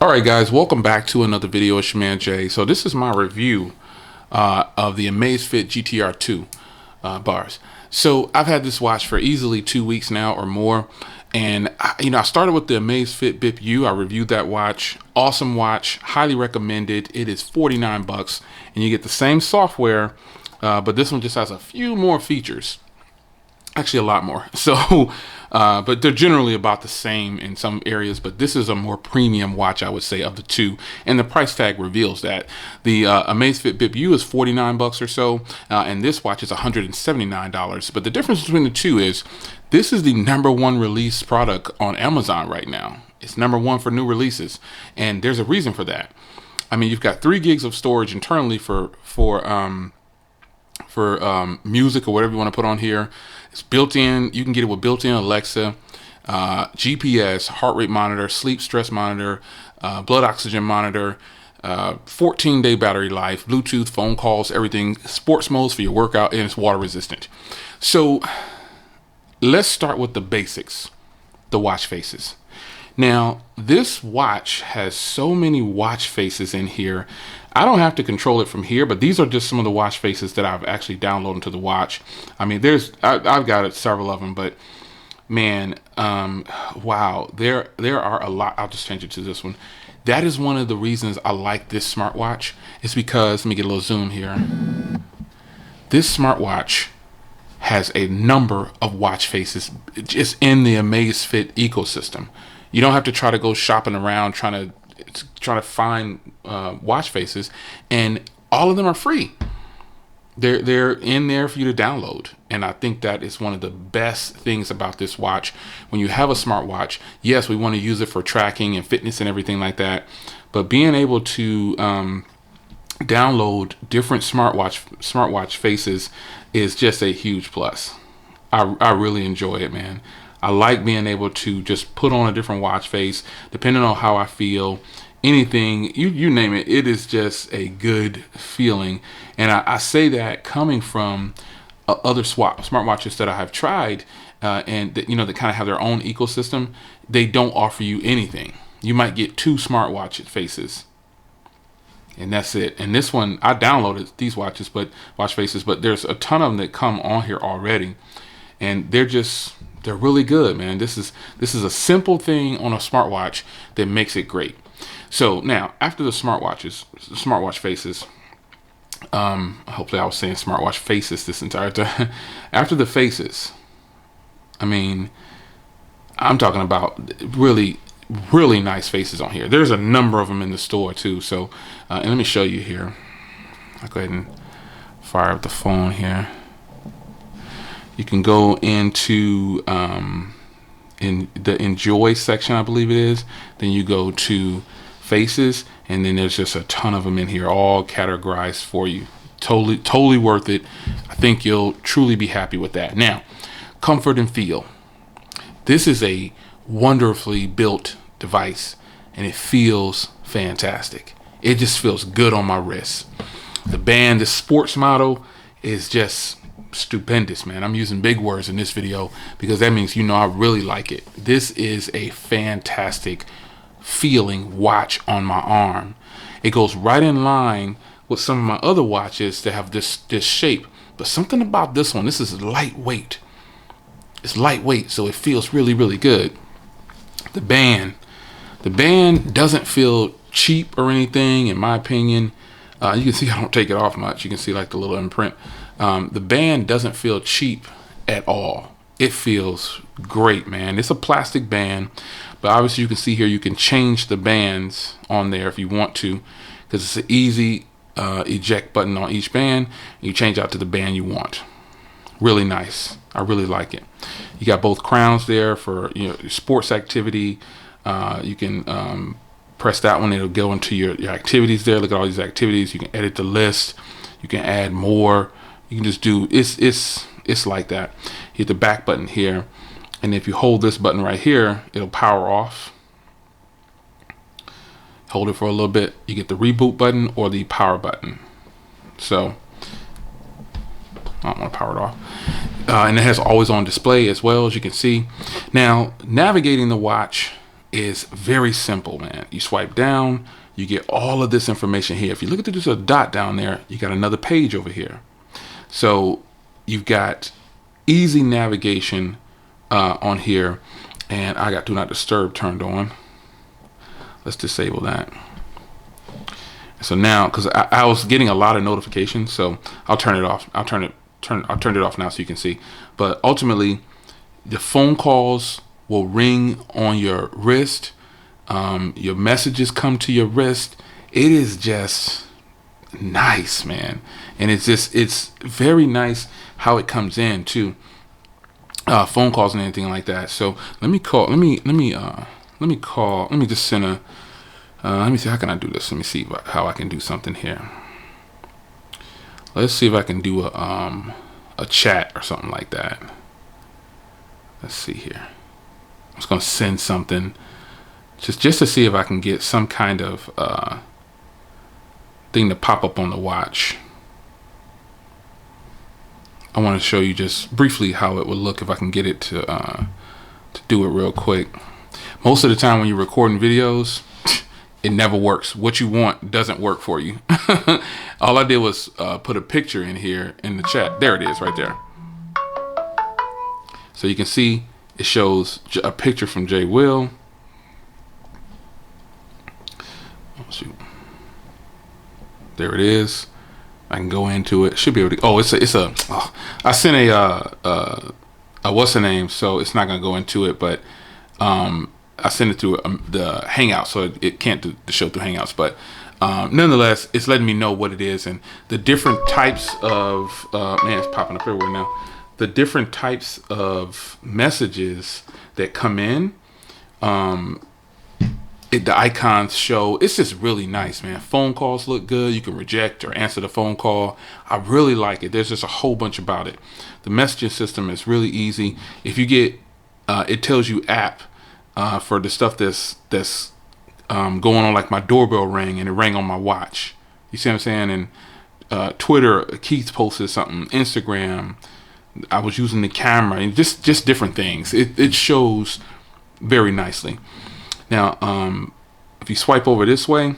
All right, guys, welcome back to another video. It's your man Jay. So this is my review of the AMAZFIT GTR 2 bars. So I've had this watch for easily 2 weeks now or more, and I started with the AMAZFIT BIP U. I reviewed that watch. Awesome watch, highly recommended. It is 49 bucks, and you get the same software, but this one just has a few more features. Actually, a lot more. So, but they're generally about the same in some areas. But this is a more premium watch, I would say, of the two, and the price tag reveals that. The AMAZFIT BIP U is 49 bucks or so, and this watch is $179. But the difference between the two is this is the #1 release product on Amazon right now. It's #1 for new releases, and there's a reason for that. I mean, you've got 3 gigs of storage internally for music or whatever you want to put on here. It's built in. You can get it with built-in Alexa, GPS, heart rate monitor, sleep stress monitor, blood oxygen monitor, 14-day battery life, Bluetooth, phone calls, everything, sports modes for your workout, and it's water resistant. So let's start with the basics, the watch faces. Now, this watch has so many watch faces in here. I don't have to control it from here, but these are just some of the watch faces that I've actually downloaded to the watch. I mean, I've got several of them, but man, wow, there are a lot. I'll just change it to this one. That is one of the reasons I like this smartwatch. It's because, let me get a little zoom here. This smartwatch has a number of watch faces just in the AMAZFIT ecosystem. You don't have to try to go shopping around trying to find watch faces, and all of them are free. They're in there for you to download, and I think that is one of the best things about this watch. When you have a smartwatch, yes, we want to use it for tracking and fitness and everything like that, but being able to download different smartwatch faces is just a huge plus. I really enjoy it, man. I like being able to just put on a different watch face depending on how I feel. Anything, you name it, it is just a good feeling. And I say that coming from other smartwatches that I have tried, and that, that kind of have their own ecosystem. They don't offer you anything. You might get 2 smartwatch faces, and that's it. And this one, I downloaded these watch faces, but there's a ton of them that come on here already, and they're really good, man. This is a simple thing on a smartwatch that makes it great. So now, after the smartwatch faces, hopefully I was saying smartwatch faces this entire time. After the faces, I mean, I'm talking about really, really nice faces on here. There's a number of them in the store too. So, and let me show you here. I'll go ahead and fire up the phone here. You can go into in the enjoy section, I believe it is. Then you go to faces, and then there's just a ton of them in here, all categorized for you. Totally worth it. I think you'll truly be happy with that. Now, comfort and feel. This is a wonderfully built device, and it feels fantastic. It just feels good on my wrist. The band, the sports model, is just stupendous, man. I'm using big words in this video because that means I really like it. This is a fantastic feeling watch on my arm. It goes right in line with some of my other watches that have this shape, but something about this one, this is lightweight. It's lightweight, so it feels really, really good. The band doesn't feel cheap or anything, in my opinion. You can see I don't take it off much. You can see like the little imprint. The band doesn't feel cheap at all. It feels great, man. It's a plastic band, but obviously you can see here you can change the bands on there if you want to, because it's an easy eject button on each band. You change out to the band you want. Really nice. I really like it. You got both crowns there for sports activity. You can press that one. It'll go into your activities there. Look at all these activities. You can edit the list. You can add more. You can just do it's like that. You hit the back button here, and if you hold this button right here, it'll power off. Hold it for a little bit, you get the reboot button or the power button. So I don't want to power it off. And it has always on display as well, as you can see. Now, navigating the watch is very simple, man. You swipe down, you get all of this information here. If you look at this dot down there, you got another page over here. So you've got easy navigation on here, and I got do not disturb turned on. Let's disable that. So now, because I was getting a lot of notifications, so I'll turn it off. I'll turn it off now so you can see. But ultimately, the phone calls will ring on your wrist. Your messages come to your wrist. It is just nice, man. And it's very nice how it comes in too. Phone calls and anything like that. So let me just send a let me see, how can I do this? Let me see how I can do something here. Let's see if I can do a chat or something like that. Let's see here. I'm just gonna send something just to see if I can get some kind of thing to pop up on the watch. I want to show you just briefly how it would look if I can get it to do it real quick. Most of the time when you're recording videos, it never works. What you want doesn't work for you. All I did was put a picture in here in the chat. There it is right there. So you can see it shows a picture from Jay Will. Oh, shoot. There it is. I can go into it. Should be able to. Oh, I sent a what's the name? So it's not gonna go into it, but I sent it through the Hangout, so it can't do the show through Hangouts. But nonetheless, it's letting me know what it is and the different types of man, it's popping up everywhere now. The different types of messages that come in. The icons show. It's just really nice, man. Phone calls look good. You can reject or answer the phone call. I really like it. There's just a whole bunch about it. The messaging system is really easy. If you get it tells you app for the stuff that's going on, like my doorbell rang and it rang on my watch. You see what I'm saying? And Twitter, Keith posted something. Instagram, I was using the camera, and just different things. It shows very nicely. Now, if you swipe over this way,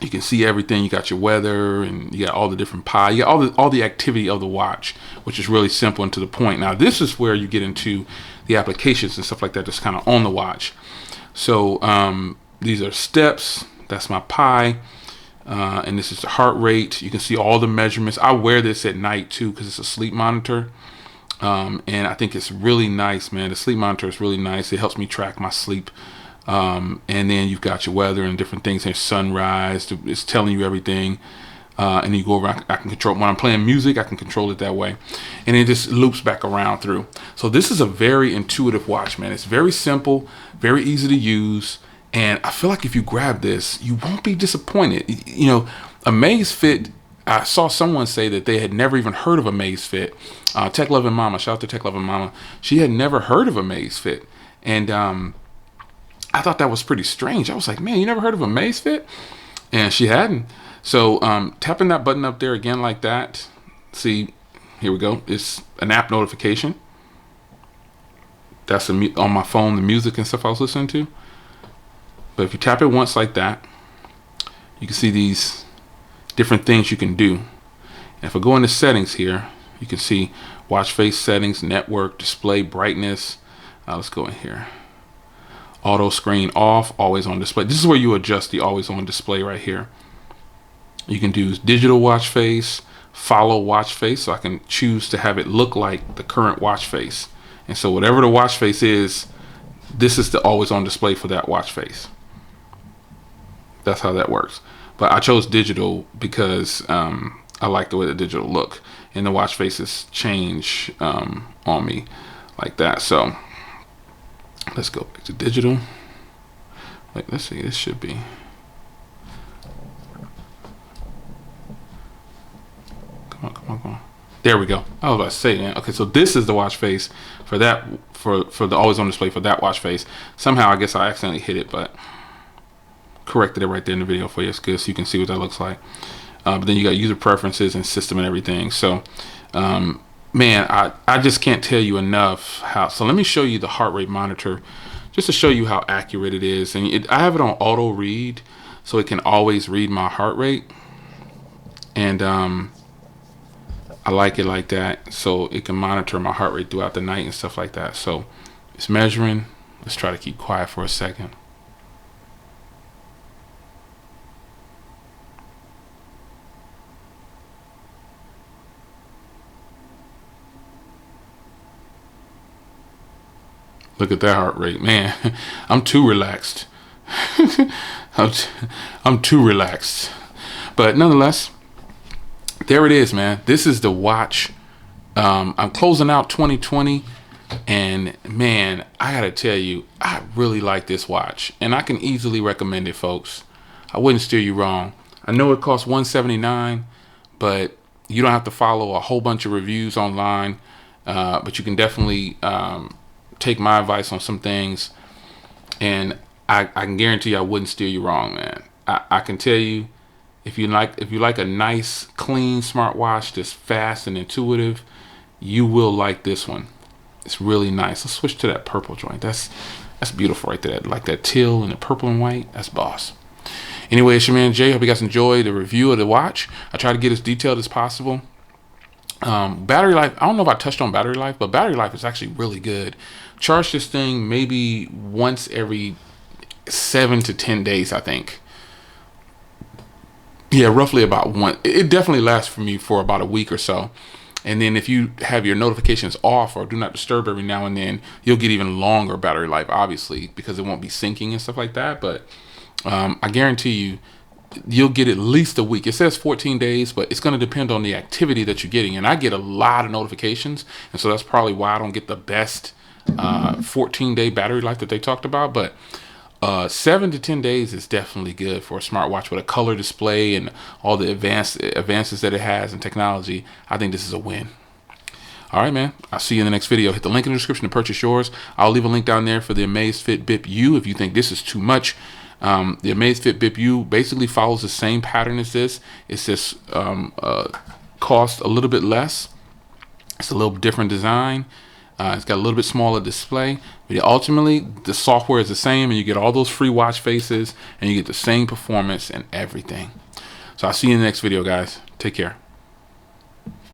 you can see everything. You got your weather, and you got all the different pie. You got all the activity of the watch, which is really simple and to the point. Now, this is where you get into the applications and stuff like that that's kind of on the watch. So these are steps. That's my pie. And this is the heart rate. You can see all the measurements. I wear this at night too because it's a sleep monitor. And I think it's really nice, man. The sleep monitor is really nice. It helps me track my sleep. And then you've got your weather and different things. There's sunrise. It's telling you everything. And you go over, I can control, when I'm playing music, I can control it that way. And it just loops back around through. So this is a very intuitive watch, man. It's very simple, very easy to use. And I feel like if you grab this, you won't be disappointed. You know, AMAZFIT, I saw someone say that they had never even heard of AMAZFIT. Tech Loving Mama, shout out to Tech Loving Mama. She had never heard of AMAZFIT. And I thought that was pretty strange. I was like, man, you never heard of AMAZFIT? And she hadn't. So tapping that button up there again like that. See, here we go. It's an app notification. That's on my phone, the music and stuff I was listening to. But if you tap it once like that, you can see these different things you can do. And if I go into settings here, you can see watch face settings, network, display, brightness. Let's go in here. Auto screen off, always on display. This is where you adjust the always on display right here. You can do digital watch face, follow watch face. So I can choose to have it look like the current watch face. And so whatever the watch face is, this is the always on display for that watch face. That's how that works. But I chose digital because I like the way the digital look, and the watch faces change on me like that. So let's go back to digital. Wait, let's see. This should be. Come on. There we go. I was about to say, man. Okay, so this is the watch face for that, for the always on display for that watch face. Somehow I guess I accidentally hit it, but corrected it right there in the video for you. It's good, so you can see what that looks like. But then you got user preferences and system and everything. So man, I just can't tell you enough how. So let me show you the heart rate monitor just to show you how accurate it is. And I have it on auto read, so it can always read my heart rate. And I like it like that, so it can monitor my heart rate throughout the night and stuff like that. So it's measuring. Let's try to keep quiet for a second. Look at that heart rate, man. I'm too relaxed. I'm too relaxed. But nonetheless, there it is, man. This is the watch. I'm closing out 2020, and man, I gotta tell you, I really like this watch, and I can easily recommend it, folks. I wouldn't steer you wrong. I know it costs $179, but you don't have to follow a whole bunch of reviews online. But you can definitely take my advice on some things, and I can guarantee you I wouldn't steer you wrong, man. I can tell you, if you like a nice, clean smartwatch that's fast and intuitive, you will like this one. It's really nice. Let's switch to that purple joint. That's beautiful right there. Like that teal and the purple and white. That's boss. Anyway, it's your man Jay. Hope you guys enjoyed the review of the watch. I try to get as detailed as possible. Battery life, I don't know if I touched on battery life, but battery life is actually really good. Charge this thing maybe once every 7 to 10 days, I think. Yeah, roughly about one. It definitely lasts for me for about a week or so. And then if you have your notifications off or do not disturb every now and then, you'll get even longer battery life, obviously, because it won't be syncing and stuff like that. But I guarantee you, you'll get at least a week. It says 14 days, but it's going to depend on the activity that you're getting. And I get a lot of notifications, and so that's probably why I don't get the best 14-day battery life that they talked about. But 7 to 10 days is definitely good for a smartwatch with a color display and all the advances that it has in technology. I think this is a win. All right, man. I'll see you in the next video. Hit the link in the description to purchase yours. I'll leave a link down there for the AMAZFIT BIP U if you think this is too much. The AMAZFIT BIP U basically follows the same pattern as this. It's just cost a little bit less. It's a little different design. It's got a little bit smaller display, but ultimately the software is the same, and you get all those free watch faces, and you get the same performance and everything. So I'll see you in the next video, guys. Take care.